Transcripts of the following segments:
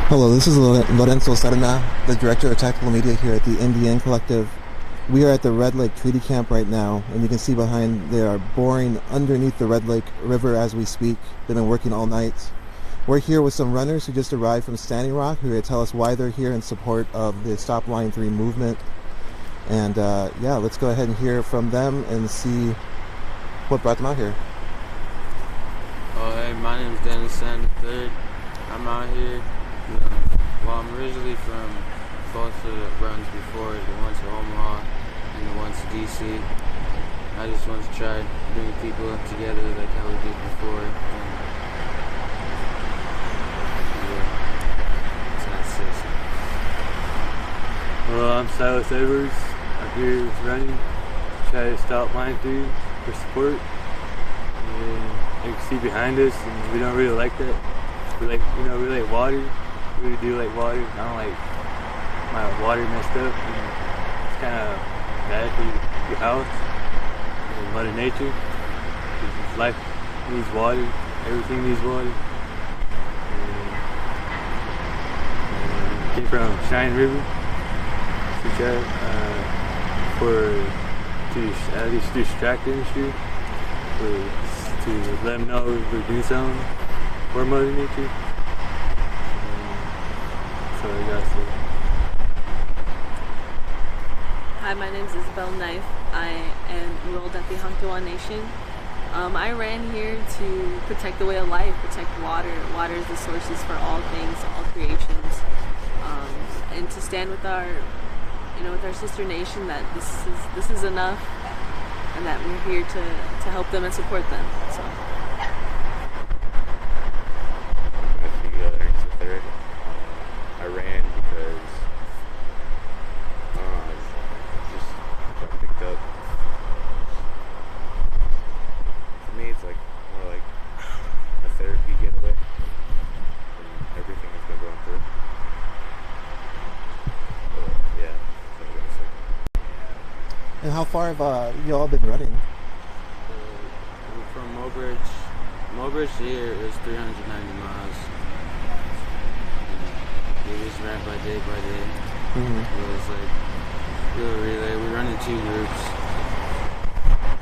Hello, this is Lorenzo Serna, the Director of Tactical Media here at the Indian Collective. We are at the Red Lake Treaty Camp right now, and you can see behind they are boring underneath the Red Lake River as we speak. They've been working all night. We're here with some runners who just arrived from Standing Rock, who are going to tell us why they're here in support of the Stop Line 3 movement. And yeah, let's go ahead and hear from them and see what brought them out here. Oh, hey, my name is Dennis Sand III. I'm out here. Well, I'm originally from both of the runs before, the ones to Omaha and the ones to DC. I just want to try bringing people together like how we did before. And, yeah, that's it. Well, I'm Silas Edwards. I'm here with running. Try to stop line 3 for support. And you can see behind us, and we don't really like that. We like water. We really do like water. I don't like my water messed up. And it's kind of bad for your house and Mother Nature. Because life needs water. Everything needs water. And came from Cheyenne River. So to at least distract the industry, to let them know we're doing something for Mother Nature. So I got to. Hi, my name is Isabel Knife. I am enrolled at the Hangtuan Nation. I ran here to protect the way of life, protect water. Water is the sources for all things, all creations, and to stand with our sister nation that this is enough, and that we're here to help them and support them. So. I ran because I just got picked up. For me, it's like more like a therapy getaway from everything that's been going through. But, yeah, that's what I'm gonna say. And how far have you all been running? We're from Mobridge. Mobridge here is 390 miles. We just ran by day. Mm-hmm. It was like real relay. We run in 2 groups.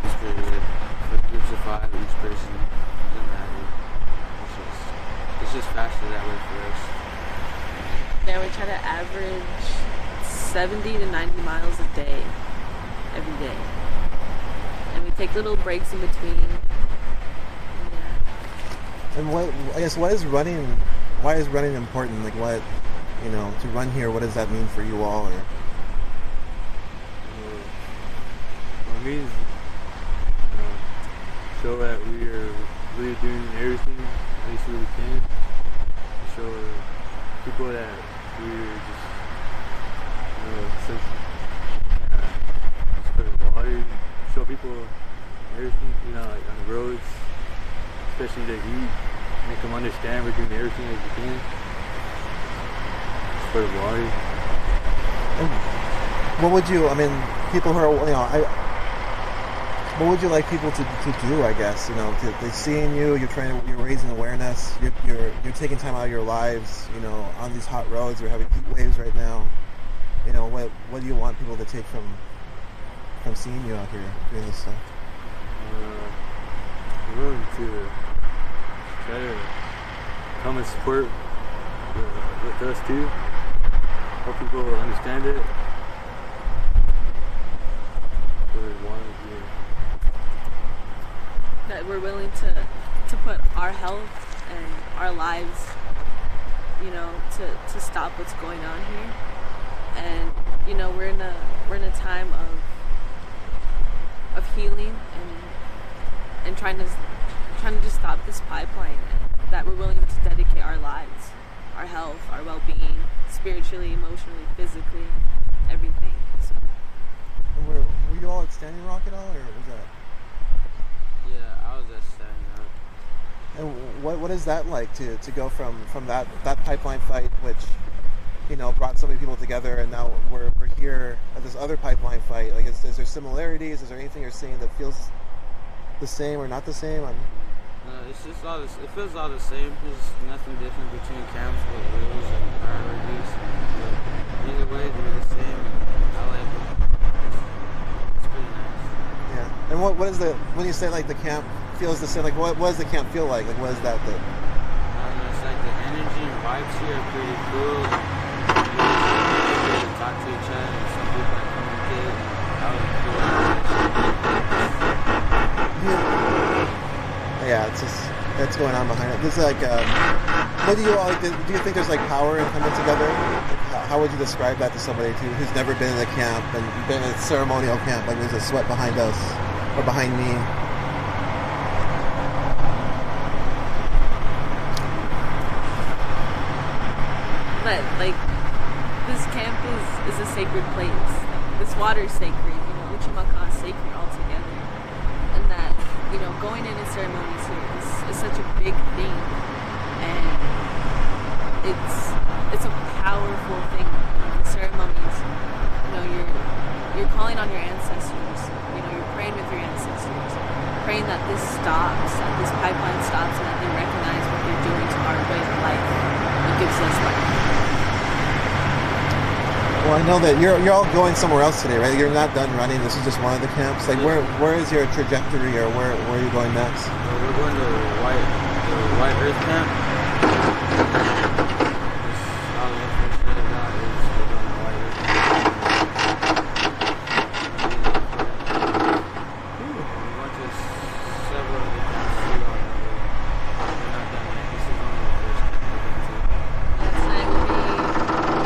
It's pretty good. For groups of 5, each person doesn't matter. It's just faster that way for us. Yeah, we try to average 70 to 90 miles a day, every day. And we take little breaks in between. Yeah. And why is running important? Like what, to run here, what does that mean for you all? Or It means show that we are really doing everything at least we can. Show people that we're just for the water. Show people everything, like on the roads, especially the heat. Make them understand we're doing everything as we can. For the water. what would you? People who are, what would you like people to do? I guess they're seeing you. You're raising awareness. You're taking time out of your lives. On these hot roads. You're having heat waves right now. What do you want people to take from seeing you out here doing this stuff? We're willing to try to come and support with us too. Help people understand it. That we're willing to put our health and our lives, to stop what's going on here. And we're in a time of healing and trying to just stop this pipeline. That we're willing to dedicate our lives, our health, our well-being, spiritually, emotionally, physically, everything. So. And were you all at Standing Rock at all, or was that? Yeah, I was at Standing Rock. And what is that like to go from that pipeline fight, which brought so many people together, and now we're here at this other pipeline fight? Like, is there similarities? Is there anything you're seeing that feels the same or not the same? It's just it feels all the same. There's nothing different between camps but rules and what is the, when you say like the camp feels the same, like what does the camp feel like? Like what is that? It's like the energy and vibes here are pretty cool. You get to talk to each other, and some people are communicate. That was cool. Yeah, it's just, it's going on behind it. This is like, what do you all, do you think there's like power in coming together? How would you describe that to somebody who's never been in a camp and been in a ceremonial camp? Like there's a sweat behind us, or behind me. But like, this camp is a sacred place. This water is sacred. You know, Uchimaka is sacred altogether. And that, you know, going into ceremonies here is such a big thing. And it's a powerful thing. You know, the ceremonies, you know, you're calling on your ancestors. You know, you're praying with your ancestors, praying that this stops, that this pipeline stops, and that they recognize what they're doing to our way of life. It gives us life. Well, I know that you're all going somewhere else today, right? You're not done running. This is just one of the camps. Like where is your trajectory, or where are you going next? We're going to the White Earth Camp. All the information I got is we're going to White Earth Camp. We went to several of the camps too on the way. We're not done yet. This is only the first camp we've been to. Tonight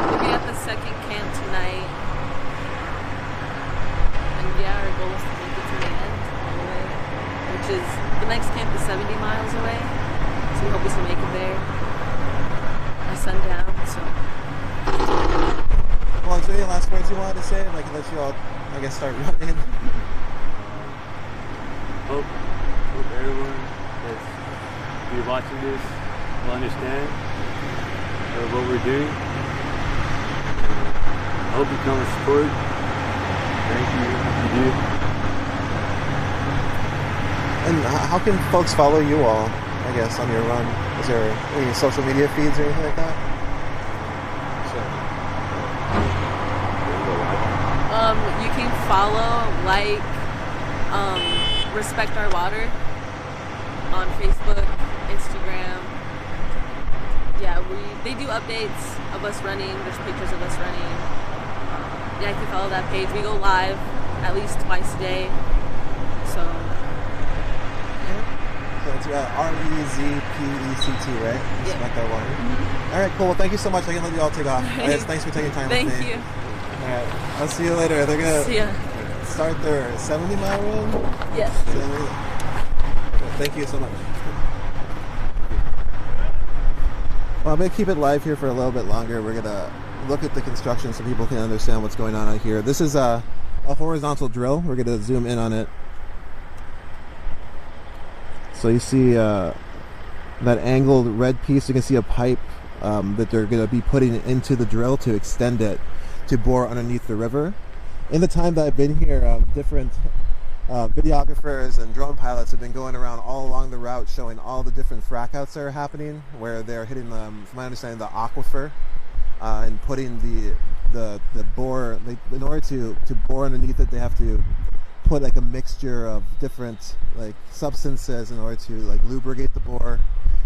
we'll be at the second camp tonight. And yeah, our goal is to make it to the end all the way, which is, the next camp is 70 miles away. So we hope we can make it there by sundown. So Well, is there any last words you wanted to say? Like, let you all, I guess, start running. Hope everyone that's be watching this will understand what we're doing. I hope you come and support. Thank you if you do. And how can folks follow you all, I guess, on your run? Is there any social media feeds or anything like that? you can follow, like, Respect Our Water on Facebook, Instagram. Yeah, they do updates of us running. There's pictures of us running. Yeah, you can follow that page. We go live at least twice a day. So it's REZPECT, right? Yeah. Respect Our Water. Mm-hmm. All right, cool. Well, thank you so much. I can let you all take off. Right. Yes, thanks for taking time Thank with me. you. All right, I'll see you later. They're gonna See ya. start their 70-mile run. Yes. Thank you so much. Well, I'm going to keep it live here for a little bit longer. We're going to look at the construction so people can understand what's going on out here. This is a horizontal drill. We're going to zoom in on it. So you see that angled red piece. You can see a pipe that they're going to be putting into the drill to extend it to bore underneath the river. In the time that I've been here, different videographers and drone pilots have been going around all along the route showing all the different frac outs that are happening, where they're hitting, from my understanding, the aquifer and putting the bore, in order to bore underneath it, they have to put like a mixture of different like substances in order to like lubricate the bore.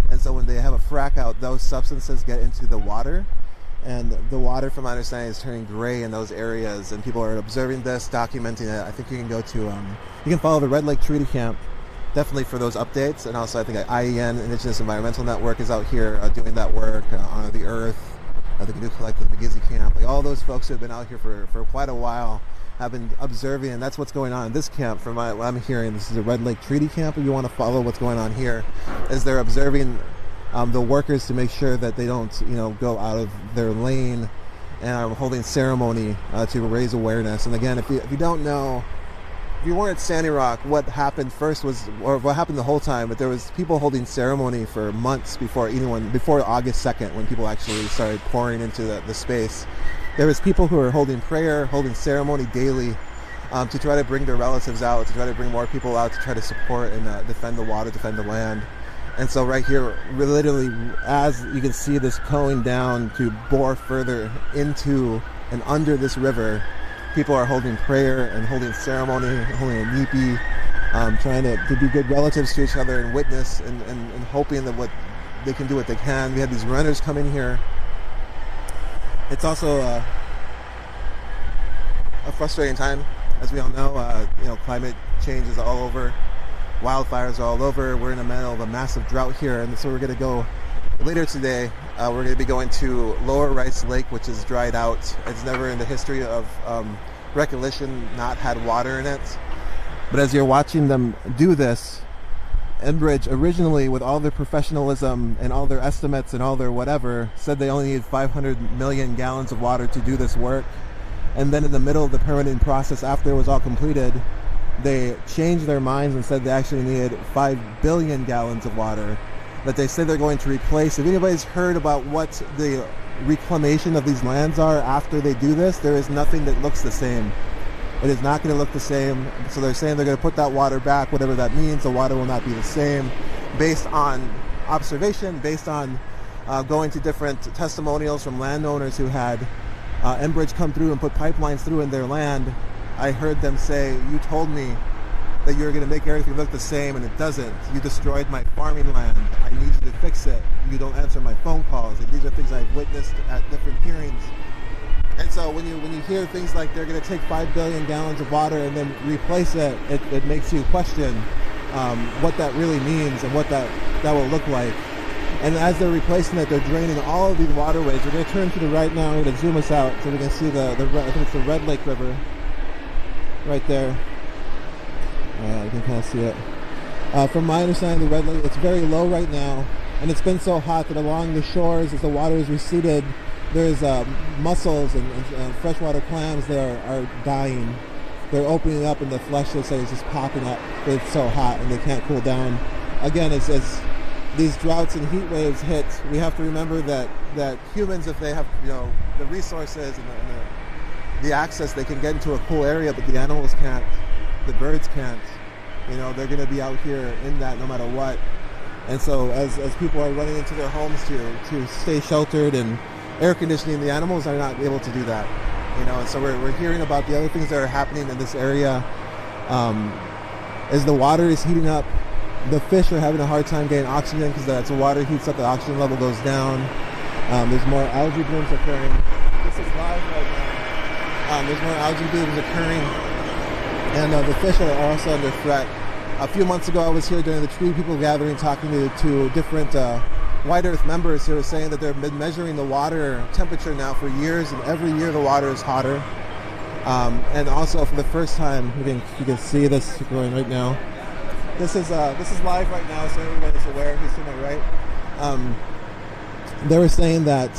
And so when they have a frac out, those substances get into the water, and the water, from my understanding, is turning gray in those areas, and people are observing this, documenting it. I think you can go to, you can follow the Red Lake Treaty Camp, definitely for those updates, and also I think IEN, Indigenous Environmental Network, is out here doing that work, Honor the Earth, the Canoe Collective, the McGizzy Camp, like all those folks who have been out here for quite a while have been observing, and that's what's going on in this camp. From what I'm hearing, this is a Red Lake Treaty Camp. If you want to follow what's going on here, is they're observing the workers to make sure that they don't, go out of their lane, and are holding ceremony to raise awareness. And again, if you don't know, if you weren't at Standing Rock, what happened first was, or what happened the whole time, but there was people holding ceremony for months before August 2nd, when people actually started pouring into the space. There was people who were holding prayer, holding ceremony daily, to try to bring their relatives out, to try to bring more people out, to try to support and defend the water, defend the land. And so right here, we're literally, as you can see this going down to bore further into and under this river, People are holding prayer and holding ceremony, holding a nipi, trying to be good relatives to each other and witness and hoping that what they can do what they can. We had these runners come in here. It's also a frustrating time, as we all know. Climate change is all over. Wildfires are all over. We're in the middle of a massive drought here, and so we're going to go later today. We're going to be going to Lower Rice Lake, which is dried out. It's never in the history of recollection not had water in it. But as you're watching them do this, Enbridge originally, with all their professionalism and all their estimates and all their whatever, said they only need 500 million gallons of water to do this work. And then in the middle of the permitting process, after it was all completed, they changed their minds and said they actually needed 5 billion gallons of water that they said they're going to replace. If anybody's heard about what the reclamation of these lands are after they do this, there is nothing that looks the same. It is not going to look the same. So they're saying they're going to put that water back, whatever that means. The water will not be the same. Based on observation, based on going to different testimonials from landowners who had Enbridge come through and put pipelines through in their land, I heard them say, "You told me that you were going to make everything look the same, and it doesn't. You destroyed my farming land. I need you to fix it. You don't answer my phone calls." And these are things I've witnessed at different hearings. And so when you hear things like they're going to take 5 billion gallons of water and then replace it, it makes you question what that really means and what that will look like. And as they're replacing it, they're draining all of these waterways. We're going to turn to the right now. We're going to zoom us out so we can see I think it's the Red Lake River right there. You can kind of see it. From my understanding, the Red Lake, it's very low right now, and it's been so hot that along the shores, as the water is receded, there's mussels and freshwater clams that are dying. They're opening up, and the flesh, they say, is just popping up. It's so hot, and they can't cool down. Again, as these droughts and heat waves hit, we have to remember that humans, if they have the resources and the access, they can get into a cool area, but the animals can't. The birds can't. They're going to be out here in that no matter what. And so as people are running into their homes to stay sheltered and air conditioning, the animals are not able to do that. And so we're hearing about the other things that are happening in this area. As the water is heating up, the fish are having a hard time getting oxygen because as the water heats up, the oxygen level goes down. There's more algae blooms occurring. This is live right now. There's more algae blooms occurring. And the fish are also under threat. A few months ago, I was here during the Tree People Gathering talking to different White Earth members who were saying that they've been measuring the water temperature now for years, and every year the water is hotter. And also for the first time, you can see this going right now. This is live right now, so everybody's aware. Who's to my right? They were saying that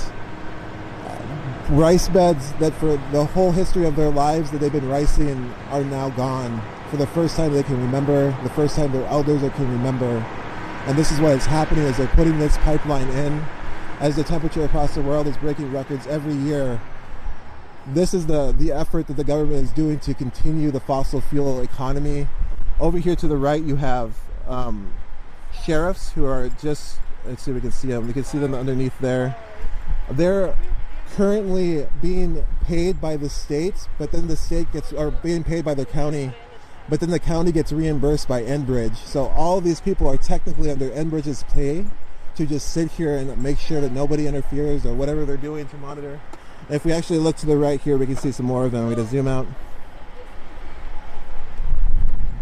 rice beds that for the whole history of their lives that they've been ricing are now gone. For the first time they can remember, the first time their elders can remember. And this is what is happening as they're putting this pipeline in. As the temperature across the world is breaking records every year, this is the effort that the government is doing to continue the fossil fuel economy. Over here to the right you have sheriffs who are just, let's see if we can see them. You can see them underneath there. They're currently being paid by the state, but then the state or being paid by the county, but then the county gets reimbursed by Enbridge. So all these people are technically under Enbridge's pay to just sit here and make sure that nobody interferes or whatever they're doing to monitor. If we actually look to the right here, we can see some more of them. We're going to zoom out.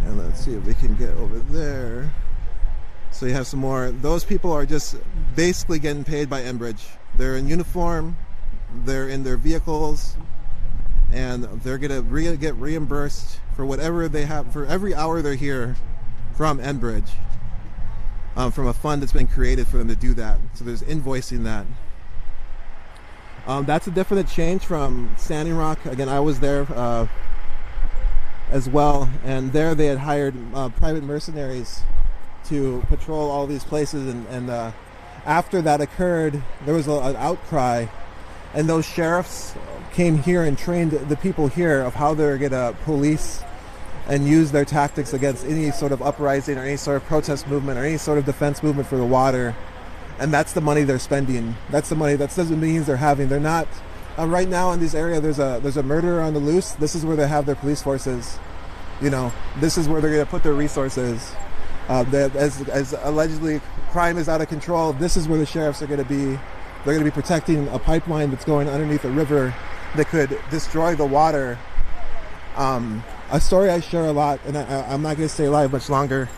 And let's see if we can get over there. So you have some more. Those people are just basically getting paid by Enbridge. They're in uniform. They're in their vehicles, and they're going to get reimbursed for whatever they have for every hour they're here from Enbridge, from a fund that's been created for them to do that. So there's invoicing that. That's a definite change from Standing Rock. Again, I was there as well, and there they had hired private mercenaries to patrol all these places, and after that occurred, there was an outcry. And those sheriffs came here and trained the people here of how they're going to police and use their tactics against any sort of uprising or any sort of protest movement or any sort of defense movement for the water. And that's the money they're spending. That's the money, that's the means they're having. They're not Right now in this area, there's a murderer on the loose. This is where they have their police forces. You know, this is where they're going to put their resources. As allegedly crime is out of control, this is where the sheriffs are going to be. They're going to be protecting a pipeline that's going underneath a river that could destroy the water. A story I share a lot, and I'm not going to stay live much longer.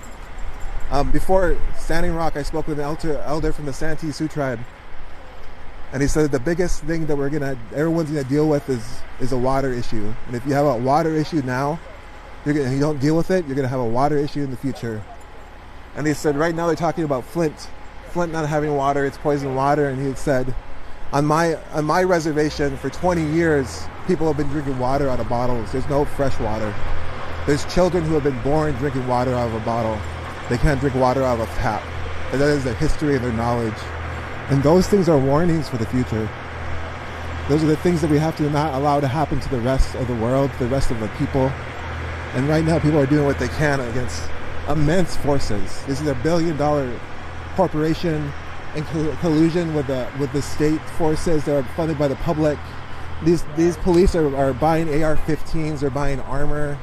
Before Standing Rock, I spoke with an elder from the Santee Sioux tribe, and he said the biggest thing that everyone's gonna deal with is a water issue. And if you have a water issue now, you don't deal with it, you're gonna have a water issue in the future. And he said right now they're talking about Flint not having water, it's poisoned water. And he had said, on my reservation for 20 years, people have been drinking water out of bottles. There's no fresh water. There's children who have been born drinking water out of a bottle. They can't drink water out of a tap. And that is their history and their knowledge. And those things are warnings for the future. Those are the things that we have to not allow to happen to the rest of the world, the rest of the people. And right now people are doing what they can against immense forces. This is a $1 billion corporation in collusion with the state forces that are funded by the public. These police are buying AR-15s, they're buying armor.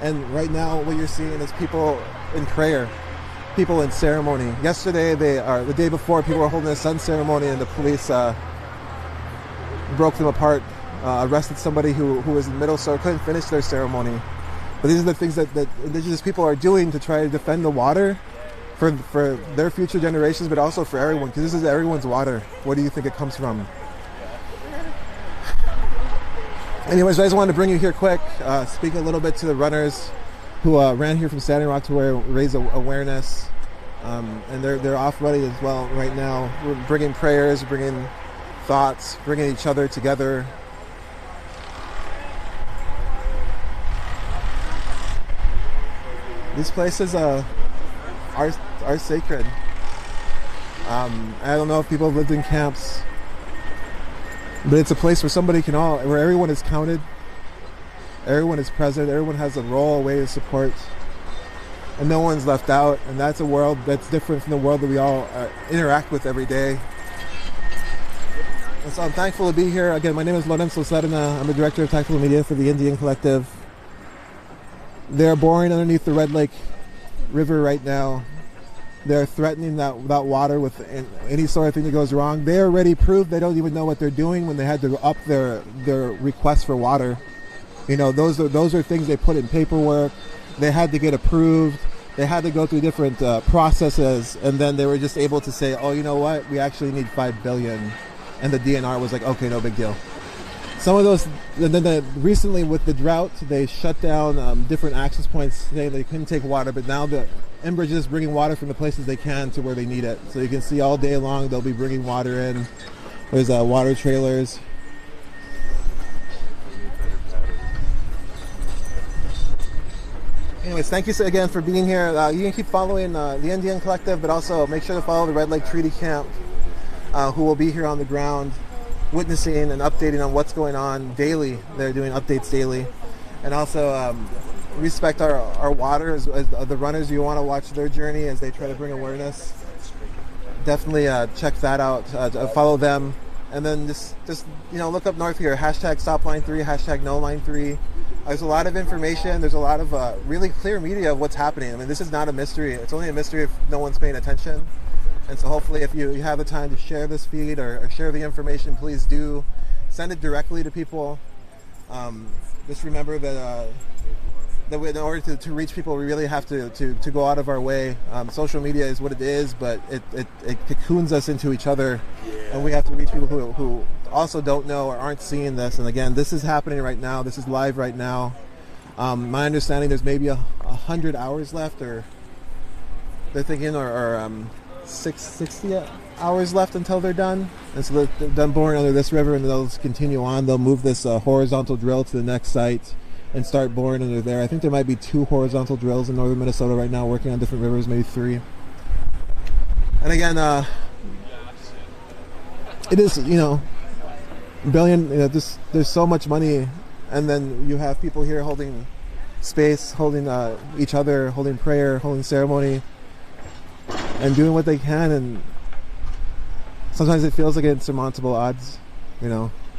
And right now what you're seeing is people in prayer, people in ceremony. Yesterday, the day before, people were holding a sun ceremony, and the police broke them apart, arrested somebody who was in the middle, so couldn't finish their ceremony. But these are the things that indigenous people are doing to try to defend the water for their future generations, but also for everyone, because this is everyone's water. Where do you think it comes from? Anyways, I just wanted to bring you here quick, speak a little bit to the runners who ran here from Standing Rock to raise awareness, and they're off running as well right now. We're bringing prayers, bringing thoughts, bringing each other together. These places are sacred. I don't know if people have lived in camps, but it's a place where where everyone is counted. Everyone is present, everyone has a role, a way of support, and no one's left out. And that's a world that's different from the world that we all interact with every day. And so I'm thankful to be here. Again, my name is Lorenzo Serna. I'm the director of Tactical Media for the Indian Collective. They're boring underneath the Red Lake River right now. They're threatening that water with any sort of thing that goes wrong. They already proved they don't even know what they're doing when they had to up their request for water. You know, those are things they put in paperwork. They had to get approved. They had to go through different processes, and then they were just able to say, oh, you know what? We actually need $5 billion. And the DNR was like, okay, no big deal. Some of those, and then recently with the drought, they shut down different access points saying they couldn't take water, but now the Enbridge is bringing water from the places they can to where they need it. So you can see all day long they'll be bringing water in. There's water trailers. Anyways, thank you again for being here. You can keep following the Indian Collective, but also make sure to follow the Red Lake Treaty Camp, who will be here on the ground, witnessing and updating on what's going on daily. They're doing updates daily. And also respect our water as the runners. You want to watch their journey as they try to bring awareness. Definitely check that out. Follow them. And then just look up north here. Hashtag Stop Line 3, hashtag No Line 3. There's a lot of information. There's a lot of really clear media of what's happening. I mean, this is not a mystery. It's only a mystery if no one's paying attention. And so hopefully if you have the time to share this feed or share the information, please do. Send it directly to people. Just remember that in order to reach people, we really have to go out of our way. Social media is what it is, but it cocoons us into each other. And we have to reach people who also don't know or aren't seeing this. And again, this is happening right now. This is live right now. My understanding, there's maybe 100 hours left, or they're thinking, or 60 hours left until they're done. And so they're done boring under this river, and they'll just continue on. They'll move this horizontal drill to the next site and start boring under there. I think there might be 2 horizontal drills in northern Minnesota right now working on different rivers, maybe 3. And again, it is, billion, there's so much money, and then you have people here holding space, holding each other, holding prayer, holding ceremony, and doing what they can. And sometimes it feels like insurmountable odds,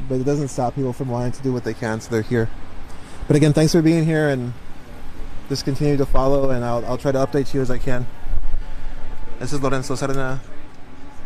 but it doesn't stop people from wanting to do what they can, so they're here. But again, thanks for being here, and just continue to follow, and I'll try to update you as I can. This is Lorenzo Serna.